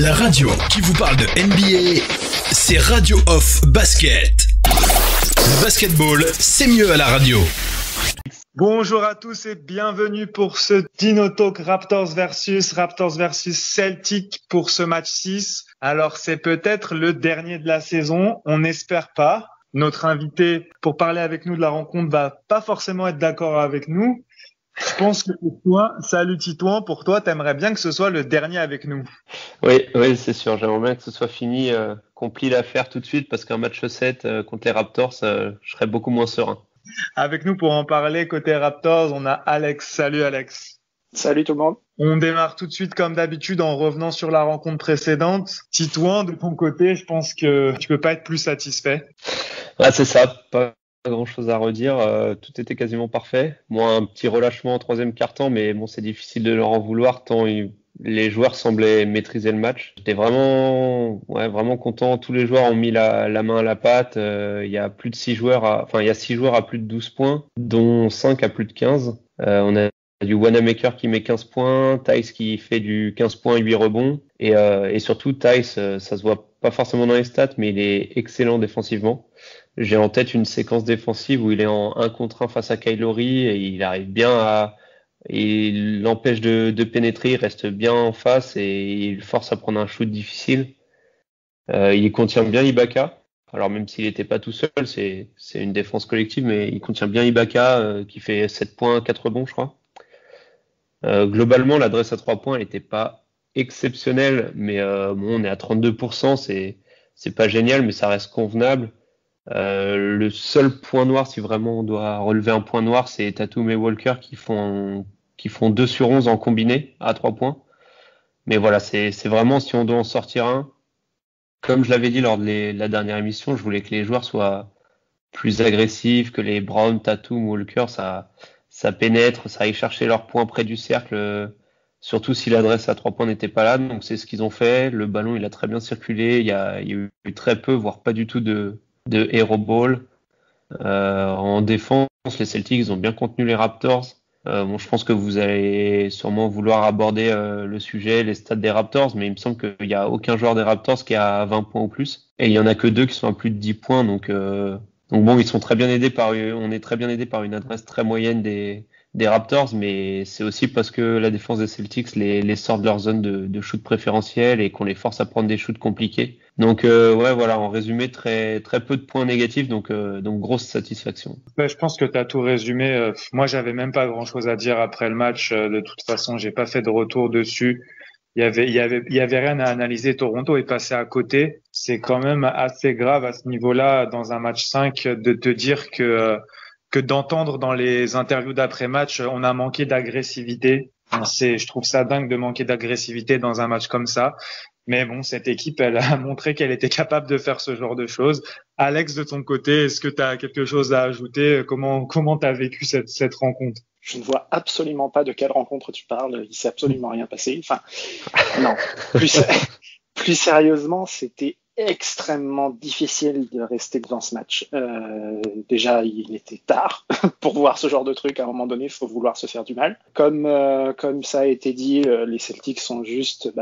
La radio qui vous parle de NBA, c'est Radio Off Basket. Le basketball, c'est mieux à la radio. Bonjour à tous et bienvenue pour ce Dino Talk Raptors versus Celtics pour ce match 6. Alors c'est peut-être le dernier de la saison, on n'espère pas. Notre invité pour parler avec nous de la rencontre va pas forcément être d'accord avec nous. Je pense que pour toi, salut Titouan, pour toi, t'aimerais bien que ce soit le dernier avec nous. Oui, c'est sûr. J'aimerais bien que ce soit fini, qu'on plie l'affaire tout de suite parce qu'un match 7 contre les Raptors, je serais beaucoup moins serein. Avec nous pour en parler, côté Raptors, on a Alex. Salut Alex. Salut tout le monde. On démarre tout de suite comme d'habitude en revenant sur la rencontre précédente. Titouan, de ton côté, je pense que tu peux pas être plus satisfait. Ouais, c'est ça. Pas grand chose à redire. Tout était quasiment parfait. Moi, un petit relâchement en troisième quart-temps, mais bon, c'est difficile de leur en vouloir tant les joueurs semblaient maîtriser le match. J'étais vraiment content. Tous les joueurs ont mis la main à la pâte. Il y a plus de 6 joueurs il y a 6 joueurs à plus de 12 points, dont 5 à plus de 15. On a du Wanamaker qui met 15 points, Theis qui fait du 15 points, 8 rebonds. Et surtout, Theis, ça se voit pas forcément dans les stats, mais il est excellent défensivement. J'ai en tête une séquence défensive où il est en 1 contre 1 face à Kyle Lowry et il arrive bien il l'empêche de pénétrer, il reste bien en face et il force à prendre un shoot difficile. Il contient bien Ibaka. Alors même s'il n'était pas tout seul, c'est une défense collective, mais il contient bien Ibaka qui fait 7 points, 4 rebonds, je crois. Globalement, l'adresse à 3 points, elle n'était pas exceptionnelle, mais on est à 32%, c'est pas génial, mais ça reste convenable. Le seul point noir, si vraiment on doit relever un point noir, c'est Tatum et Walker qui font 2 sur 11 en combiné à 3 points. Mais voilà, c'est vraiment si on doit en sortir un. Comme je l'avais dit lors de la dernière émission, je voulais que les joueurs soient plus agressifs, que les Brown, Tatum, Walker, ça pénètre, ça aille chercher leurs points près du cercle, surtout si l'adresse à 3 points n'était pas là. Donc c'est ce qu'ils ont fait. Le ballon, il a très bien circulé. Il y a eu très peu, voire pas du tout de hero ball. En défense, les Celtics ils ont bien contenu les Raptors. Je pense que vous allez sûrement vouloir aborder le sujet, les stats des Raptors, mais il me semble qu'il n'y a aucun joueur des Raptors qui a 20 points ou plus. Et il y en a que 2 qui sont à plus de 10 points. Donc bon, ils sont très bien aidés on est très bien aidés par une adresse très moyenne des Raptors, mais c'est aussi parce que la défense des Celtics les sort de leur zone de shoot préférentiel et qu'on les force à prendre des shoots compliqués. Donc en résumé, très très peu de points négatifs, donc grosse satisfaction. Je pense que tu as tout résumé. Moi, j'avais même pas grand-chose à dire après le match. De toute façon, j'ai pas fait de retour dessus. Il y avait rien à analyser. Toronto est passé à côté. C'est quand même assez grave à ce niveau-là dans un match 5 de te dire que d'entendre dans les interviews d'après-match, on a manqué d'agressivité. Je trouve ça dingue de manquer d'agressivité dans un match comme ça. Mais bon, cette équipe, elle a montré qu'elle était capable de faire ce genre de choses. Alex, de ton côté, est-ce que tu as quelque chose à ajouter? Comment t'as vécu cette rencontre? Je ne vois absolument pas de quelle rencontre tu parles. Il s'est absolument rien passé. Enfin, non. Plus sérieusement, c'était extrêmement difficile de rester devant ce match. Déjà, il était tard pour voir ce genre de truc. À un moment donné, il faut vouloir se faire du mal. Comme ça a été dit, les Celtics sont juste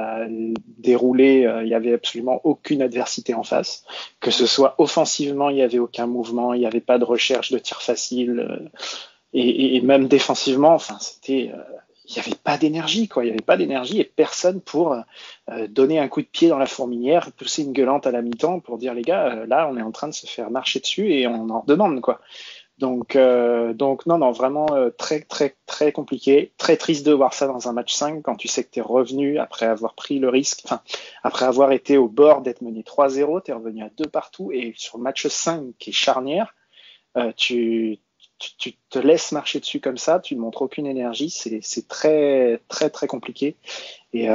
déroulés. Il y avait absolument aucune adversité en face. Que ce soit offensivement, il y avait aucun mouvement. Il n'y avait pas de recherche de tir facile. Et même défensivement, enfin, c'était... il n'y avait pas d'énergie, quoi. Il n'y avait pas d'énergie et personne pour donner un coup de pied dans la fourmilière, pousser une gueulante à la mi-temps pour dire les gars, là, on est en train de se faire marcher dessus et on en demande, quoi. Donc non, vraiment très très très compliqué, très triste de voir ça dans un match 5 quand tu sais que tu es revenu après avoir pris le risque, enfin après avoir été au bord d'être mené 3-0, tu es revenu à 2 partout et sur le match 5 qui est charnière, tu te laisses marcher dessus comme ça, tu ne montres aucune énergie, c'est très très très compliqué. Et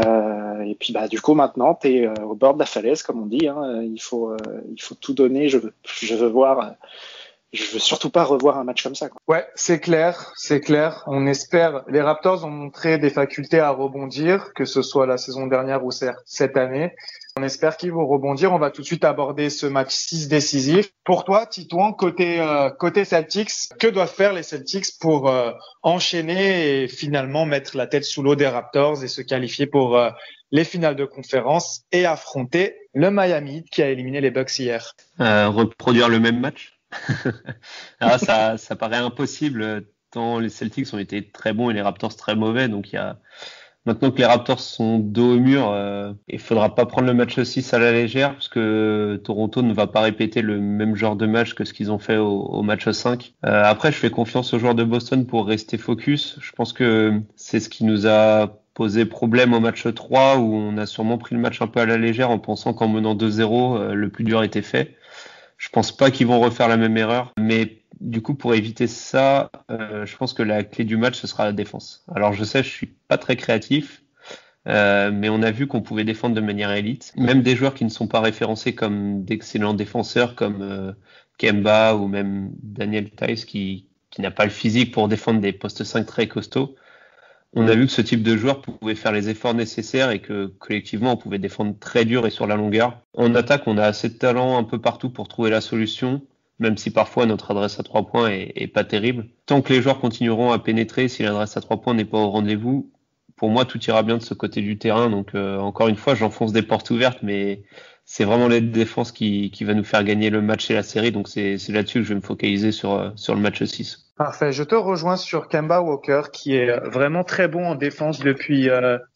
puis du coup maintenant tu es au bord de la falaise comme on dit, hein. Il faut tout donner. Je veux surtout pas revoir un match comme ça, quoi. Ouais, c'est clair. On espère. Les Raptors ont montré des facultés à rebondir, que ce soit la saison dernière ou cette année. On espère qu'ils vont rebondir. On va tout de suite aborder ce match 6 décisif. Pour toi, Titouan, côté Celtics, que doivent faire les Celtics pour enchaîner et finalement mettre la tête sous l'eau des Raptors et se qualifier pour les finales de conférence et affronter le Miami Heat qui a éliminé les Bucks hier? Reproduire le même match. Ça paraît impossible tant les Celtics ont été très bons et les Raptors très mauvais. Donc maintenant que les Raptors sont dos au mur, il faudra pas prendre le match 6 à la légère parce que Toronto ne va pas répéter le même genre de match que ce qu'ils ont fait au match 5. Après, je fais confiance aux joueurs de Boston pour rester focus. Je pense que c'est ce qui nous a posé problème au match 3 où on a sûrement pris le match un peu à la légère en pensant qu'en menant 2-0, le plus dur était fait. Je pense pas qu'ils vont refaire la même erreur, mais du coup, pour éviter ça, je pense que la clé du match, ce sera la défense. Alors, je sais, je suis pas très créatif, mais on a vu qu'on pouvait défendre de manière élite. Même des joueurs qui ne sont pas référencés comme d'excellents défenseurs, comme Kemba ou même Daniel Theis, qui n'a pas le physique pour défendre des postes 5 très costauds. On a vu que ce type de joueur pouvait faire les efforts nécessaires et que collectivement on pouvait défendre très dur et sur la longueur. En attaque, on a assez de talent un peu partout pour trouver la solution, même si parfois notre adresse à 3 points est pas terrible. Tant que les joueurs continueront à pénétrer, si l'adresse à 3 points n'est pas au rendez-vous, pour moi tout ira bien de ce côté du terrain. Donc encore une fois, j'enfonce des portes ouvertes, mais c'est vraiment la défense qui va nous faire gagner le match et la série. Donc c'est là-dessus que je vais me focaliser sur le match 6. Parfait. Je te rejoins sur Kemba Walker, qui est vraiment très bon en défense depuis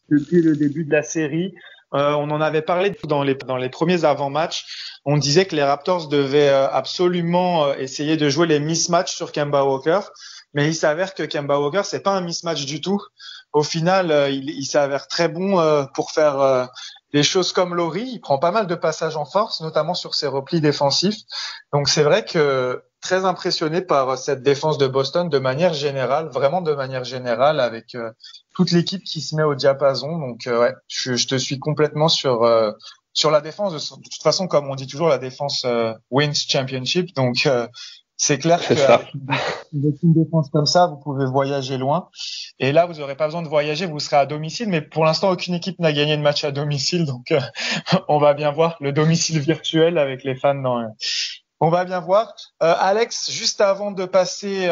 le début de la série. On en avait parlé dans les premiers avant-matchs. On disait que les Raptors devaient absolument essayer de jouer les mismatchs sur Kemba Walker, mais il s'avère que Kemba Walker, c'est pas un mismatch du tout. Au final, il s'avère très bon pour faire des choses comme Laurie. Il prend pas mal de passages en force, notamment sur ses replis défensifs. Donc c'est vrai que très impressionné par cette défense de Boston de manière générale, vraiment de manière générale, avec toute l'équipe qui se met au diapason. Donc ouais, je te suis complètement sur la défense. De toute façon, comme on dit toujours, la défense wins championship. Donc c'est clair qu'avec une défense comme ça, vous pouvez voyager loin. Et là, vous n'aurez pas besoin de voyager, vous serez à domicile. Mais pour l'instant, aucune équipe n'a gagné de match à domicile. Donc on va bien voir le domicile virtuel avec les fans on va bien voir. Alex, juste avant de passer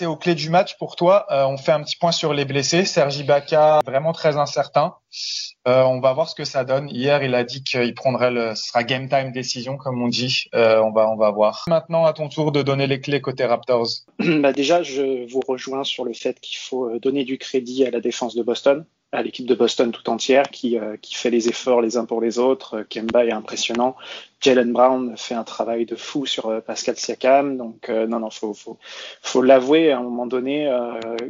aux clés du match pour toi, on fait un petit point sur les blessés. Serge Ibaka, vraiment très incertain. On va voir ce que ça donne. Hier, il a dit qu'il prendrait ce sera game time décision, comme on dit. On va voir. Maintenant, à ton tour de donner les clés côté Raptors. Déjà, je vous rejoins sur le fait qu'il faut donner du crédit à la défense de Boston, à l'équipe de Boston tout entière qui fait les efforts les uns pour les autres. Kemba est impressionnant. Jaylen Brown fait un travail de fou sur Pascal Siakam. Donc non, faut l'avouer. À un moment donné,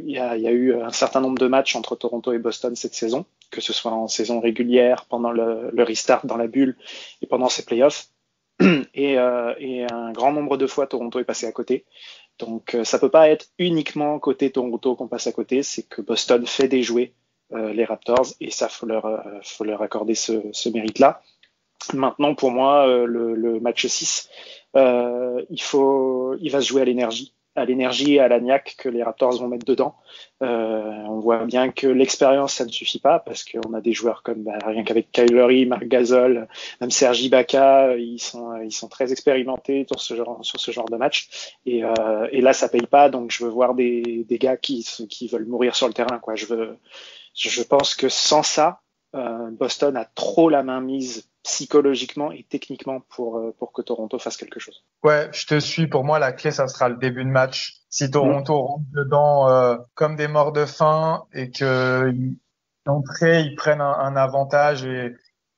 il y a eu un certain nombre de matchs entre Toronto et Boston cette saison, que ce soit en saison régulière, pendant le restart dans la bulle et pendant ces playoffs. Et un grand nombre de fois, Toronto est passé à côté. Donc ça peut pas être uniquement côté Toronto qu'on passe à côté. C'est que Boston fait déjouer les Raptors et ça faut leur accorder ce mérite-là. Maintenant, pour moi, le match 6, il va se jouer à l'énergie et à la niaque que les Raptors vont mettre dedans. On voit bien que l'expérience, ça ne suffit pas parce qu'on a des joueurs comme rien qu'avec Kyle Lowry, Marc Gasol, même Serge Ibaka, ils sont très expérimentés sur ce genre de match. Et là, ça paye pas, donc je veux voir des gars qui veulent mourir sur le terrain, quoi. Je pense que sans ça, Boston a trop la main mise psychologiquement et techniquement pour que Toronto fasse quelque chose. Ouais, je te suis. Pour moi, la clé, ça sera le début de match. Si Toronto rentre dedans comme des morts de faim et que d'entrée ils prennent un avantage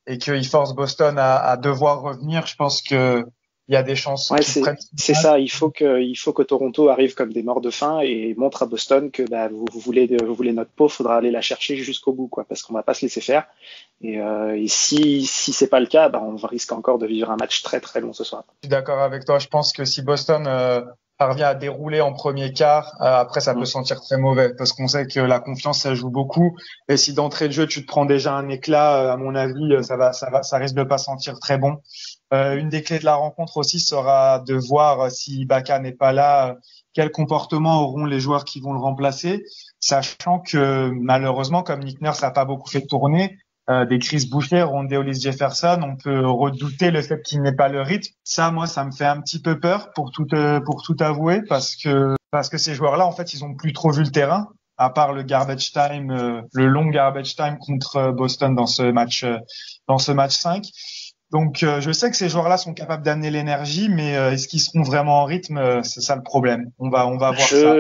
et qu'ils forcent Boston à devoir revenir, je pense que il y a des chances. Ouais, c'est ça. Il faut que Toronto arrive comme des morts de faim et montre à Boston que vous voulez notre peau, faudra aller la chercher jusqu'au bout, quoi, parce qu'on va pas se laisser faire. Et si c'est pas le cas, on risque encore de vivre un match très très long ce soir. Je suis d'accord avec toi. Je pense que si Boston parvient à dérouler en premier quart, après ça peut sentir très mauvais parce qu'on sait que la confiance ça joue beaucoup. Et si d'entrée de jeu tu te prends déjà un éclat, à mon avis, ça risque de pas sentir très bon. Une des clés de la rencontre aussi sera de voir si Ibaka n'est pas là, quel comportement auront les joueurs qui vont le remplacer, sachant que malheureusement, comme Nick Nurse n'a pas beaucoup fait tourner, des Chris Boucher, Rondae Hollis-Jefferson, on peut redouter le fait qu'il n'ait pas le rythme. Ça, moi, ça me fait un petit peu peur pour tout avouer parce que ces joueurs-là, en fait, ils ont plus trop vu le terrain, à part le garbage time, le long garbage time contre Boston dans ce match 5. Donc, je sais que ces joueurs-là sont capables d'amener l'énergie, mais est-ce qu'ils seront vraiment en rythme? C'est ça le problème. On va voir ça.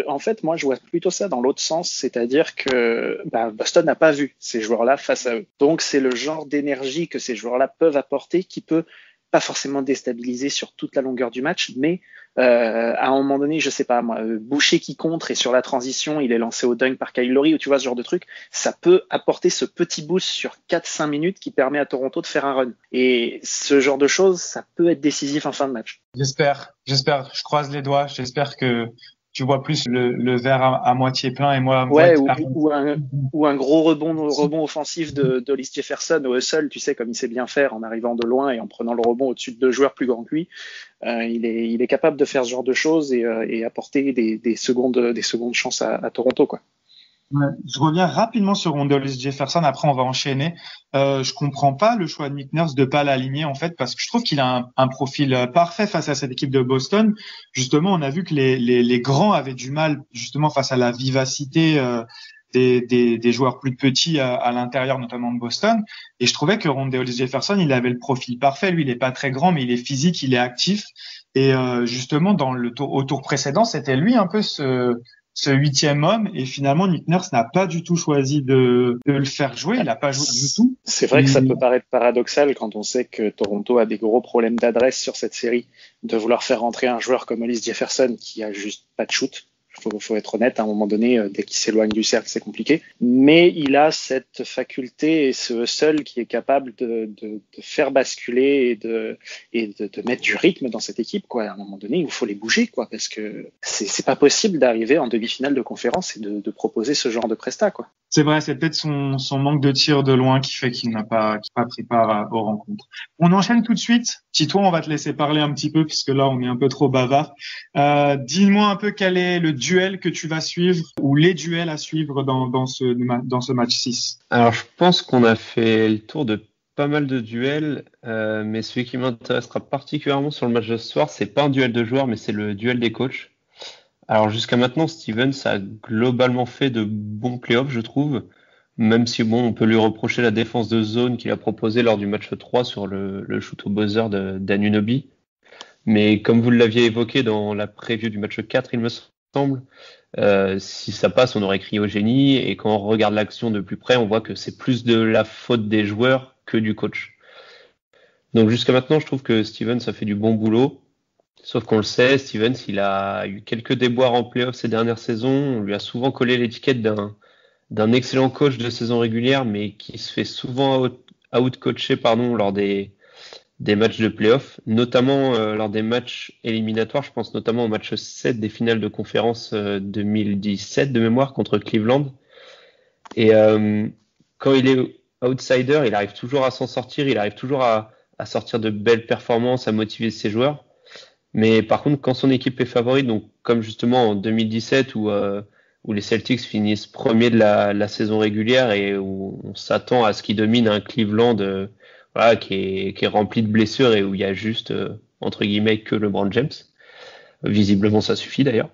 En fait, moi, je vois plutôt ça dans l'autre sens, c'est-à-dire que Boston n'a pas vu ces joueurs-là face à eux. Donc, c'est le genre d'énergie que ces joueurs-là peuvent apporter qui peut pas forcément déstabiliser sur toute la longueur du match, mais à un moment donné, je sais pas moi, Boucher qui contre et sur la transition, il est lancé au dunk par Kyle Lowry, ou tu vois ce genre de truc, ça peut apporter ce petit boost sur 4-5 minutes qui permet à Toronto de faire un run. Et ce genre de choses, ça peut être décisif en fin de match. J'espère, je croise les doigts, j'espère que tu vois plus le verre à moitié plein et moi ou un gros rebond offensif de Hollis-Jefferson au hustle, tu sais, comme il sait bien faire en arrivant de loin et en prenant le rebond au-dessus de 2 joueurs plus grands que lui. Il est capable de faire ce genre de choses et apporter des secondes chances à Toronto, quoi. Ouais, je reviens rapidement sur Rondae Hollis-Jefferson, après on va enchaîner. Je comprends pas le choix de Nick Nurse de pas l'aligner en fait, parce que je trouve qu'il a un profil parfait face à cette équipe de Boston. Justement, on a vu que les grands avaient du mal justement face à la vivacité des joueurs plus petits à l'intérieur, notamment de Boston. Et je trouvais que Rondae Hollis-Jefferson, il avait le profil parfait. Lui, il est pas très grand, mais il est physique, il est actif. Et justement, au tour précédent, c'était lui un peu ce 8e homme, et finalement Nick Nurse n'a pas du tout choisi de le faire jouer, il n'a pas joué du tout. C'est vrai que ça peut paraître paradoxal quand on sait que Toronto a des gros problèmes d'adresse sur cette série, de vouloir faire rentrer un joueur comme Hollis-Jefferson qui a juste pas de shoot. Faut être honnête, à un moment donné, dès qu'il s'éloigne du cercle, c'est compliqué. Mais il a cette faculté et ce hustle qui est capable de faire basculer et de mettre du rythme dans cette équipe, quoi. À un moment donné, il faut les bouger, quoi, parce que c'est pas possible d'arriver en demi-finale de conférence et de proposer ce genre de presta, quoi. C'est vrai, c'est peut-être son manque de tir de loin qui fait qu'il n'a pas pris part aux rencontres. On enchaîne tout de suite. Tito, on va te laisser parler un petit peu puisque là on est un peu trop bavard. Dis-moi un peu quel est le duel que tu vas suivre ou les duels à suivre dans ce match 6. Alors je pense qu'on a fait le tour de pas mal de duels, mais celui qui m'intéressera particulièrement sur le match de ce soir, c'est pas un duel de joueurs, mais c'est le duel des coachs. Alors jusqu'à maintenant, Stevens a globalement fait de bons playoffs, je trouve, même si on peut lui reprocher la défense de zone qu'il a proposée lors du match 3 sur le shoot au buzzer d'Anunoby. Mais comme vous l'aviez évoqué dans la preview du match 4, il me semble, si ça passe, on aurait crié au génie, et quand on regarde l'action de plus près, on voit que c'est plus de la faute des joueurs que du coach. Donc jusqu'à maintenant, je trouve que Stevens a fait du bon boulot. Sauf qu'on le sait, Stevens, il a eu quelques déboires en playoff ces dernières saisons. On lui a souvent collé l'étiquette d'un excellent coach de saison régulière, mais qui se fait souvent out-coacher lors des matchs de playoff, notamment lors des matchs éliminatoires. Je pense notamment au match 7 des finales de conférence 2017 de mémoire contre Cleveland. Et quand il est outsider, il arrive toujours à s'en sortir, il arrive toujours à sortir de belles performances, à motiver ses joueurs. Mais par contre, quand son équipe est favorite, donc comme justement en 2017 où les Celtics finissent premier de la saison régulière et où on s'attend à ce qu'ils dominent un Cleveland qui est rempli de blessures et où il y a juste entre guillemets que LeBron James. Visiblement, ça suffit d'ailleurs.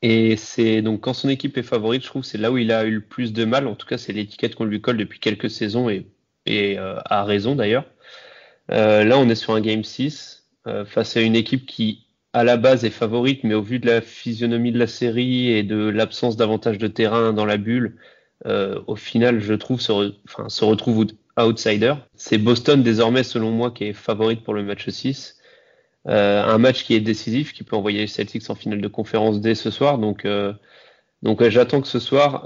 Et c'est donc quand son équipe est favorite, je trouve que c'est là où il a eu le plus de mal. En tout cas, c'est l'étiquette qu'on lui colle depuis quelques saisons et à raison d'ailleurs. Là, on est sur un Game 6. Face à une équipe qui, à la base, est favorite, mais au vu de la physionomie de la série et de l'absence d'avantage de terrain dans la bulle, au final, je trouve, se retrouve outsider. C'est Boston, désormais, selon moi, qui est favorite pour le match 6. Un match qui est décisif, qui peut envoyer les Celtics en finale de conférence dès ce soir. Donc j'attends que ce soir,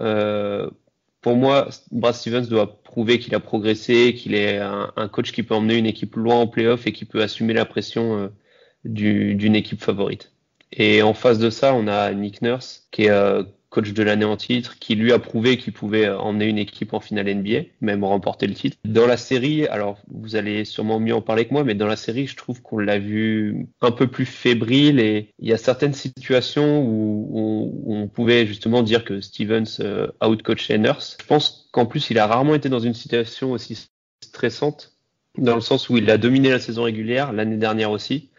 pour moi, Brad Stevens doit prouver qu'il a progressé, qu'il est un coach qui peut emmener une équipe loin en play-off et qui peut assumer la pression d'une équipe favorite. Et en face de ça, on a Nick Nurse, qui est coach de l'année en titre, qui lui a prouvé qu'il pouvait emmener une équipe en finale NBA, même remporter le titre. Dans la série, alors vous allez sûrement mieux en parler que moi, mais dans la série, je trouve qu'on l'a vu un peu plus fébrile et il y a certaines situations où on pouvait justement dire que Stevens outcoachait Nurse. Je pense qu'en plus, il a rarement été dans une situation aussi stressante, dans le sens où il a dominé la saison régulière, l'année dernière aussi.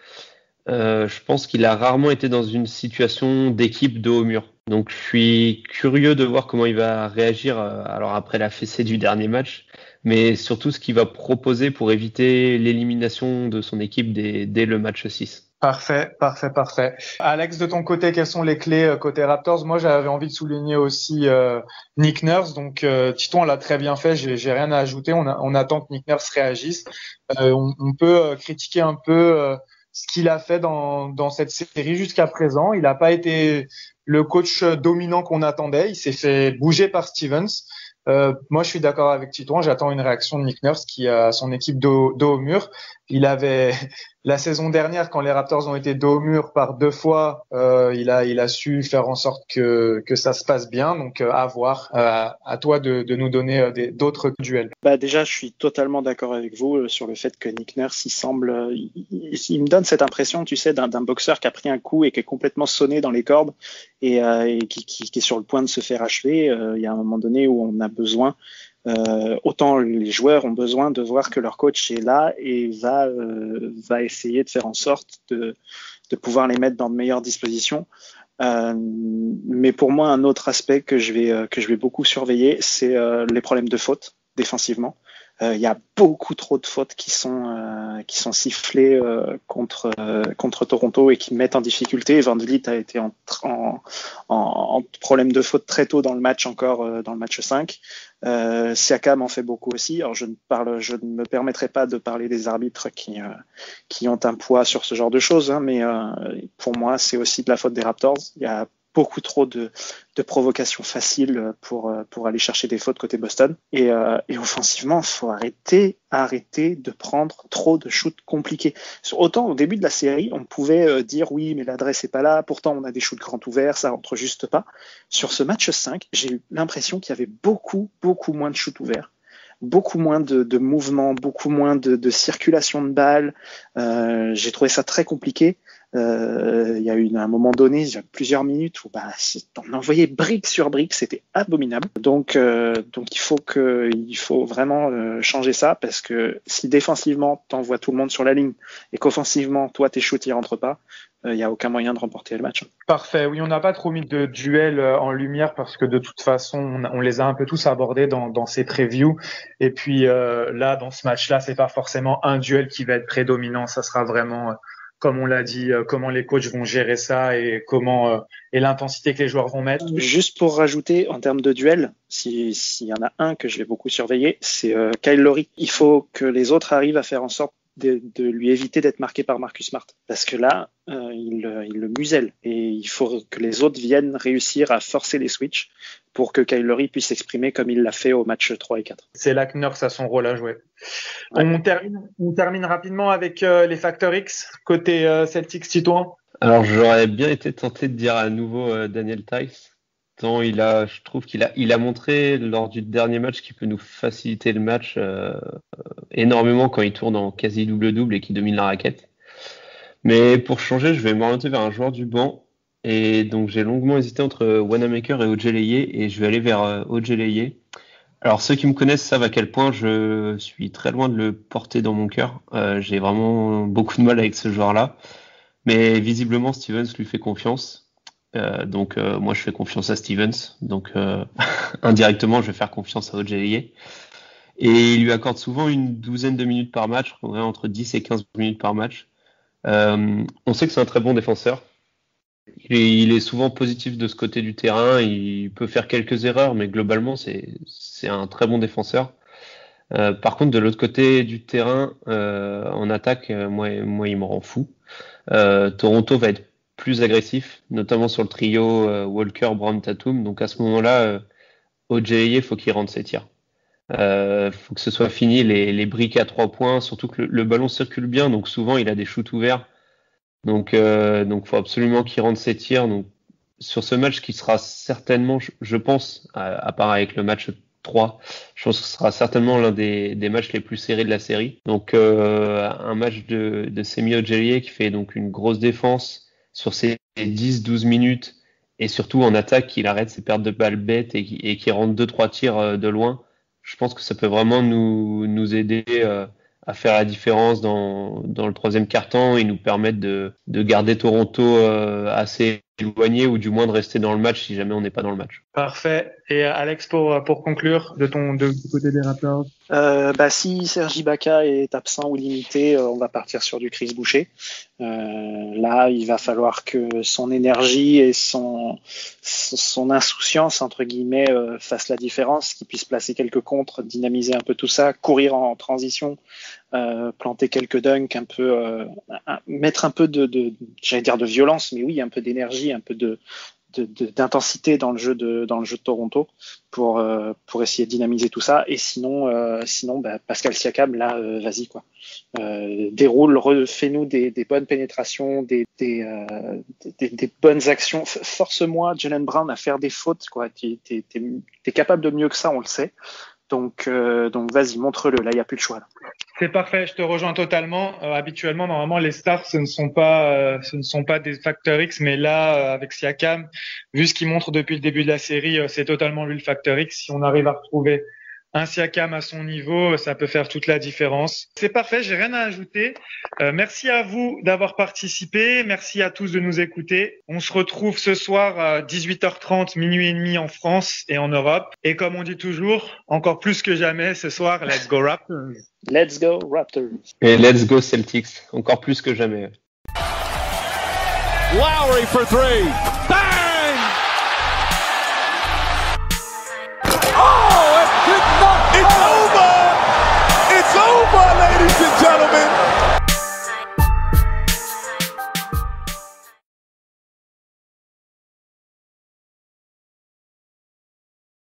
Je pense qu'il a rarement été dans une situation d'équipe dos au mur. Donc je suis curieux de voir comment il va réagir alors après la fessée du dernier match, mais surtout ce qu'il va proposer pour éviter l'élimination de son équipe dès le match 6. Parfait. Alex, de ton côté, quelles sont les clés côté Raptors? Moi, j'avais envie de souligner aussi Nick Nurse. Donc, Titon l'a très bien fait. J'ai rien à ajouter. On attend que Nick Nurse réagisse. On peut critiquer un peu ce qu'il a fait dans cette série jusqu'à présent. Il n'a pas été le coach dominant qu'on attendait. Il s'est fait bouger par Stevens. Moi, je suis d'accord avec Titon. J'attends une réaction de Nick Nurse qui a son équipe dos au mur. Il avait la saison dernière, quand les Raptors ont été dos au mur par 2 fois, il a su faire en sorte que ça se passe bien. Donc, à voir. À toi de nous donner d'autres duels. Déjà, je suis totalement d'accord avec vous sur le fait que Nick Nurse, il me donne cette impression, tu sais, d'un boxeur qui a pris un coup et qui est complètement sonné dans les cordes et qui est sur le point de se faire achever. Il y a un moment donné où on a besoin, autant les joueurs ont besoin de voir que leur coach est là et va essayer de faire en sorte de pouvoir les mettre dans de meilleures dispositions. Mais pour moi, un autre aspect que je vais beaucoup surveiller, c'est les problèmes de faute défensivement. Il y a beaucoup trop de fautes qui sont sifflées contre Toronto et qui mettent en difficulté. Van Vliet a été en problème de faute très tôt dans le match, encore dans le match 5. Siakam en fait beaucoup aussi. Alors je ne me permettrai pas de parler des arbitres qui ont un poids sur ce genre de choses, hein, mais pour moi c'est aussi de la faute des Raptors. Il y a beaucoup trop de provocations faciles pour aller chercher des fautes côté Boston. Et offensivement, faut arrêter de prendre trop de shoots compliqués. Autant au début de la série, on pouvait dire oui, mais l'adresse est pas là, pourtant on a des shoots grands ouverts, ça rentre juste pas. Sur ce match 5, j'ai eu l'impression qu'il y avait beaucoup moins de shoots ouverts. Beaucoup moins de mouvements, beaucoup moins de circulation de balles. J'ai trouvé ça très compliqué. Il y a eu un moment donné, il y a plusieurs minutes où on envoyait brique sur brique, c'était abominable. Donc il faut vraiment changer ça, parce que si défensivement t'envoies tout le monde sur la ligne et qu'offensivement toi tes shoots y rentrent pas, il y a aucun moyen de remporter le match. Parfait. Oui, on n'a pas trop mis de duels en lumière parce que de toute façon, on les a un peu tous abordés dans ces previews. Et puis là, dans ce match-là, c'est pas forcément un duel qui va être prédominant. Ça sera vraiment, comme on l'a dit, comment les coachs vont gérer ça et et l'intensité que les joueurs vont mettre. Juste pour rajouter, en termes de duel, s'il y en a un que je vais beaucoup surveiller, c'est Kyle Lowry. Il faut que les autres arrivent à faire en sorte de lui éviter d'être marqué par Marcus Smart, parce que là il le muselle et il faut que les autres viennent réussir à forcer les switches pour que Kyle Lowry puisse s'exprimer comme il l'a fait au match 3 et 4. C'est là que Nurse a son rôle à jouer. Ouais. On termine rapidement avec les Factor X côté Celtics. Titouan. Alors j'aurais bien été tenté de dire à nouveau Daniel Theis. Je trouve qu'il a montré lors du dernier match qu'il peut nous faciliter le match énormément quand il tourne en quasi double-double et qu'il domine la raquette. Mais pour changer, je vais m'orienter vers un joueur du banc. Et donc j'ai longuement hésité entre Wanamaker et Ojeleye, et je vais aller vers Ojeleye. Alors ceux qui me connaissent savent à quel point je suis très loin de le porter dans mon cœur. J'ai vraiment beaucoup de mal avec ce joueur-là. Mais visiblement Stevens lui fait confiance. Donc moi je fais confiance à Stevens, donc indirectement je vais faire confiance à Ojeleye, et il lui accorde souvent une douzaine de minutes par match, entre 10 et 15 minutes par match. On sait que c'est un très bon défenseur, il est souvent positif de ce côté du terrain, il peut faire quelques erreurs, mais globalement c'est un très bon défenseur. Par contre de l'autre côté du terrain, en attaque, moi il me rend fou. Toronto va être plus agressif, notamment sur le trio Walker, Brown, Tatum. Donc à ce moment-là, Ojeleye, faut qu'il rentre ses tirs. Faut que ce soit fini les briques à 3 points, surtout que le ballon circule bien, donc souvent il a des shoots ouverts. Donc faut absolument qu'il rentre ses tirs. Donc sur ce match qui sera certainement, je pense, à part avec le match 3, je pense que ce sera certainement l'un des matchs les plus serrés de la série. Donc un match de Semi Ojeleye qui fait donc une grosse défense sur ses 10-12 minutes et surtout en attaque, il arrête ses pertes de balles bêtes et qui rentre 2-3 tirs de loin. Je pense que ça peut vraiment nous aider à faire la différence dans le troisième quart-temps et nous permettre de garder Toronto assez éloigné ou du moins de rester dans le match si jamais on n'est pas dans le match. Parfait. Et Alex, pour conclure du côté des Raptors. Si Serge Ibaka est absent ou limité, on va partir sur du Chris Boucher. Là, il va falloir que son énergie et son insouciance entre guillemets fassent la différence, qu'il puisse placer quelques contres, dynamiser un peu tout ça, courir en transition, planter quelques dunks, un peu mettre un peu j'allais dire de violence, mais oui, un peu d'énergie, un peu d'intensité dans le jeu de Toronto pour essayer de dynamiser tout ça. Et sinon Pascal Siakam, là, vas-y quoi, déroule, fais-nous des bonnes pénétrations, des bonnes actions, force-moi Jaylen Brown à faire des fautes quoi. T'es capable de mieux que ça, on le sait. Donc vas-y, montre-le. Là, il n'y a plus de choix. Là. C'est parfait, je te rejoins totalement. Habituellement, normalement, les stars, ce ne sont pas des facteurs X, mais là, avec Siakam, vu ce qu'il montre depuis le début de la série, c'est totalement lui le facteur X. Si on arrive à retrouver un Siakam à son niveau, ça peut faire toute la différence. C'est parfait, j'ai rien à ajouter. Merci à vous d'avoir participé. Merci à tous de nous écouter. On se retrouve ce soir à 18h30, minuit et demi en France et en Europe. Et comme on dit toujours, encore plus que jamais, ce soir, let's go Raptors. Let's go Raptors. Et let's go Celtics, encore plus que jamais. Lowry for three. Bang! It's over! It's over, ladies and gentlemen!